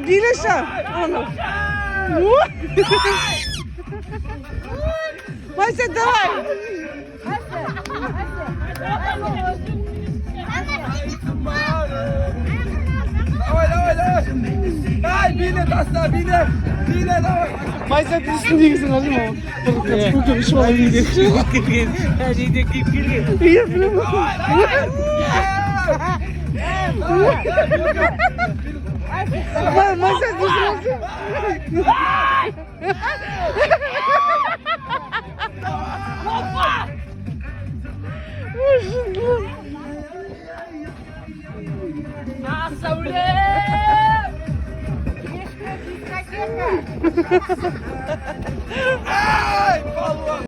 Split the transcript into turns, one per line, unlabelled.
Гилеша! Мася, давай!
Дай, билет оставь, билет, давай.
Мася, ты что не видишь, нажимал? Сколько вышел билет? Я прям... Мася, ты что?